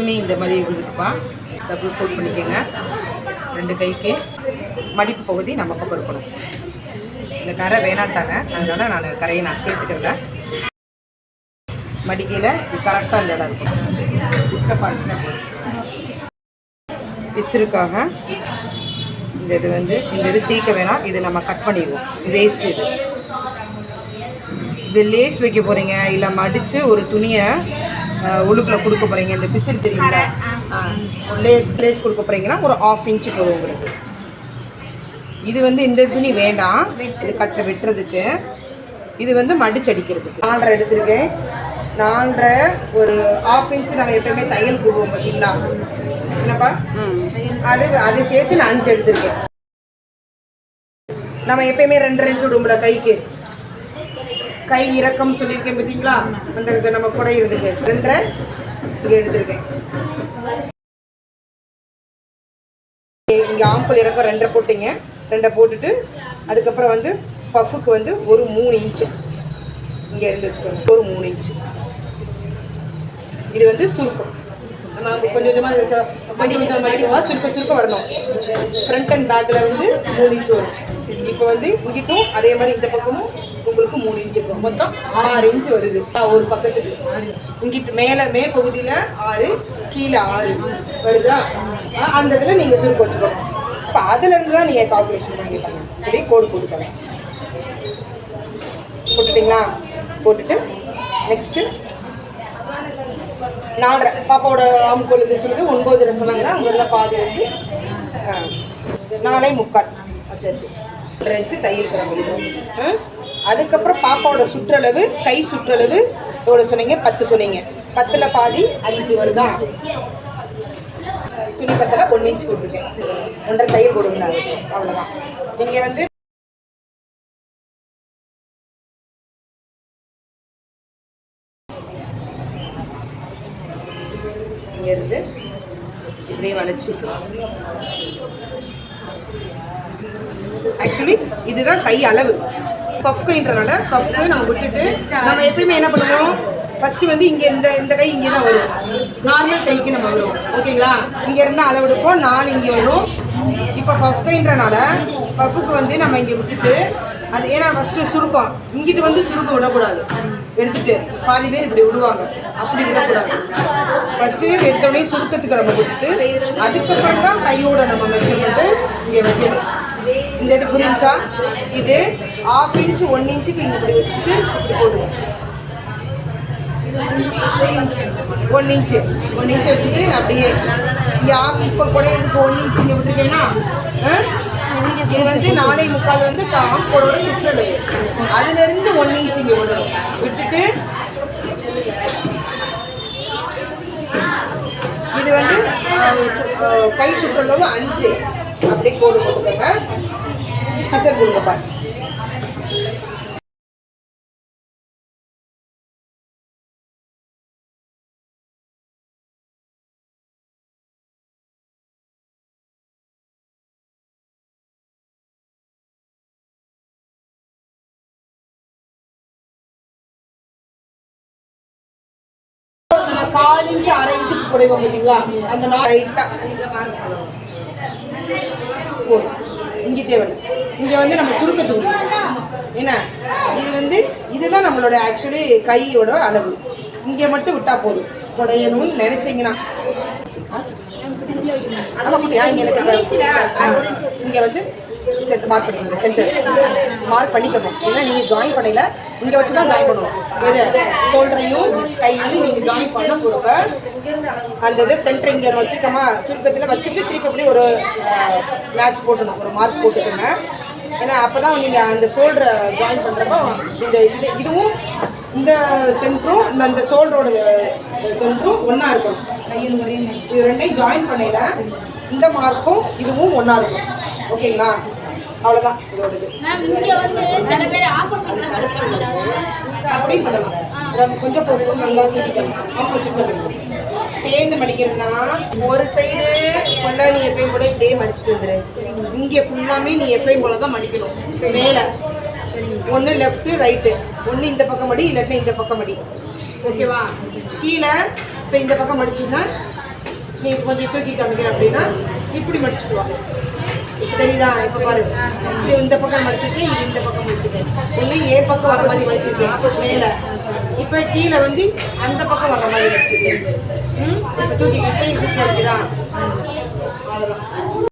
துணி இந்த மாதிரி இருக்குப்பா. டபுள் ஃபோல்ட் பண்ணிக்கோங்க. 2 கைக்கு மடிப்பு பகுதி நம்ம பக்கம் இருக்கணும். இந்த கரை வேணாட்டாங்க, அதனால் நான் கரையை சேர்த்துக்கிறல. மடிக்கையில் இது கரெக்டாக அந்த இடம் இருக்கும். டிஸ்டர்ப் ஆச்சுன்னா போச்சு. பிசுருக்காக இந்த இது இந்த இது சீக்க வேணாம். இது நம்ம கட் பண்ணிடுவோம். வேஸ்ட்டு இது லேஸ் வைக்க போகிறீங்க, இல்லை மடித்து ஒரு துணியை உள்ளுக்குள்ளே கொடுக்க போகிறீங்க. இந்த பிசுறு தெரியுங்களா, லேஸ் கொடுக்க போகிறீங்கன்னா ஒரு 1/2 இன்ச்சு போதும் உங்களுக்கு. இது இந்த துணி வேண்டாம், இது கட்டை வெட்டுறதுக்கு. இது மடிச்சு அடிக்கிறதுக்கு 4.5 எடுத்திருக்கேன். 4.5 ஒரு 1/2 இன்ச்சு நம்ம எப்பயுமே தையல் போடுவோம் பார்த்தீங்களா, என்னப்பா, அதை சேர்த்து நான் 5 எடுத்திருக்கேன். நம்ம எப்பயுமே 2.5 இன்ச்சு விடுவோம்ல கைக்கு, கை இறக்கம் சொல்லியிருக்கேன் பார்த்தீங்களா, அந்த நம்ம குடையிறதுக்கு 2.5 இங்கே எடுத்திருக்கேன். இங்கே ஆம்பல் இறக்கம் 2.5 போட்டிங்க. 2 போட்டுட்டு அதுக்கப்புறம் பஃபுக்கு ஒரு 3 இன்ச்சு இங்கே இருந்து வச்சுக்கோங்க. ஒரு 3 இன்ச்சு இது சுருக்கம். நம்ம கொஞ்சம் கொஞ்சமாக சுருக்க வரணும். ஃப்ரண்ட் அண்ட் பேக்கில் 3 இன்ச்சு வரும். இப்போ இங்கிட்டும் அதே மாதிரி இந்த பக்கமும் உங்களுக்கு 3 இன்ச்சு இருக்கும். மொத்தம் 6 இன்ச்சு வருது ஒரு பக்கத்துக்கு. இங்கிட்டு மே பகுதியில் 6, கீழே 6 வருதா. அந்த இதில் நீங்கள் சுருக்க வச்சுக்கணும். இப்போ அதுலேருந்து தான் நீங்கள் கால்குலேஷன் பண்ணிப்பாங்க. அப்படியே கோடு போட்டுக்கணும். போட்டுட்டிங்களா? போட்டுட்டு நெக்ஸ்ட்டு 4.5 பாப்பாவோட ஆம்புக்கோல் சொல்லுது 9 சொன்னாங்களா, அங்கே பாதி 4.75 வச்சாச்சு. 1.5 இன்ச்சு தையலுக்கு நம்ம. அதுக்கப்புறம் பாப்பாவோட சுற்றளவு, கை சுற்றளவு எவ்வளோ சொன்னீங்க? 10 சொன்னீங்க. 10ல் பாதி 5 வருதா. துணி பத்தல 1 இன்ச்சு போட்டுருக்கேன். 1.5 தையல் போடுங்க. அவ்வளோதான். நீங்கள் இருந்து இப்படியே வளைச்சு. ஆக்சுவலி இதுதான் கை அளவு. பஃப் கைன்றனால பஃப்க்கு நம்ம விட்டுட்டு நம்ம எப்பயுமே என்ன பண்ணுவோம், ஃபஸ்ட்டு இங்கே இந்த கை இங்கே தான் வரும். நார்மல் கைக்கு நம்ம வரும். ஓகேங்களா? இங்கே இருந்தால் அளவெடுப்போம். 4 இங்கே வரும். இப்போ பஃப் கைன்றனால பஃபுக்கு நம்ம இங்கே விட்டுட்டு அது ஏன்னா ஃபஸ்ட்டு சுருக்கம் இங்கிட்டு சுருக்கம் விடக்கூடாது. எடுத்துட்டு பாதி பேர் இப்படி விடுவாங்க, அப்படி விடக்கூடாது. ஃபஸ்ட்டு எடுத்தோடனே சுருக்கத்துக்கு நம்ம விட்டுட்டு அதுக்கப்புறம் தான் கையோட நம்ம மெஷர் பண்ணிட்டு இங்கே வைக்கணும். இந்த இது புரிஞ்சா? இது 1/2 இன்ச்சு 1 இன்ச்சுக்கு இங்கே இப்படி வச்சுட்டு இப்படி போடுங்க. 1 இன்ச்சு வச்சுட்டு அப்படியே இங்கே இப்போ குடையிறதுக்கு 1 இன்ச்சு இங்கே விட்டுருக்கேன்னா இது 4.75 ஆம்பளோட சுற்றளவு. அதுலேருந்து 1 இன்ச்சு இங்கே விடணும். விட்டுட்டு இது கை சுற்றளவு 5 அப்படியே கோடு போட்டுக்கோங்க. சிசர் கொடுங்க பாரு. கால் இன்ச்சு 1/2 இன்ச்சுக்கு குறைவோம் பார்த்தீங்களா, அந்த லைட்டாக போதும். இங்கே தேவையில்லை. இங்கே நம்ம சுருக்கத்துக்கு என்ன இதுதான் நம்மளோட ஆக்சுவலி கையோட அளவு. இங்கே மட்டும் விட்டால் போதும். குறையணும்னு நினைச்சிங்கன்னா இங்கே சென்டர் மார்க் பண்ணிக்கணும். சென்டர் மார்க் பண்ணிக்கணும். ஏன்னா நீங்கள் ஜாயின் பண்ணல, இங்கே வச்சு தான் ஜாயின் பண்ணுவோம். இது ஷோல்டரையும் கையையும் நீங்கள் ஜாயின் பண்ண கொடுக்க அந்த இது சென்டர் இங்கே வச்சுக்கோமா, சுருக்கத்தில் வச்சுட்டு திருப்பி அப்படியே ஒரு மேட்ச் போட்டணும், ஒரு மார்க் போட்டுக்கோங்க. ஏன்னா அப்போ தான் நீங்கள் அந்த ஷோல்டரை ஜாயின் பண்ணுறப்போ இதுவும் இந்த சென்டரும் இந்த ஷோல்டரோட சென்டரும் ஒன்றா இருக்கணும். இது 2ஐயும் ஜாயின் பண்ணிட இந்த மார்க்கும் இதுவும் ஒன்றா இருக்கும். ஓகேங்களா? அவ்வளோதான் இதோடது. அப்படி பண்ணலாம். கொஞ்சம் நல்லா ஆப்போசிட்டில் சேர்ந்து மடிக்கிறதுனா ஒரு சைடு ஃபுல்லாக நீ எப்பயும் போல இப்படியே மடிச்சுட்டு வந்துடு. இங்கே ஃபுல்லாமே நீ எப்பயும் போல தான் மடிக்கணும். மேலே ஒன்று லெஃப்ட்டு ரைட்டு, ஒன்று இந்த பக்கம் மடி, இல்லாட்டினா இந்த பக்கம் மடி. ஓகேவா? கீழே இப்போ இந்த பக்கம் மடிச்சிங்கன்னா நீ இது கொஞ்சம் தூக்கி காமிக்கிற அப்படின்னா இப்படி மடிச்சுட்டு வா. தெரியுதா? இப்போ பாரு, இப்படி இந்த பக்கம் மடிச்சிருக்கேன், இது இந்த பக்கம் மடிச்சிருக்கேன். ஒன்று ஏ பக்கம் வர மாதிரி மடிச்சிருக்கேன் மேலே, இப்போ கீழே வந்து அந்த பக்கம் வர மாதிரி வச்சுருக்கேன். இப்போ தூக்கி இப்போ இருக்குதா?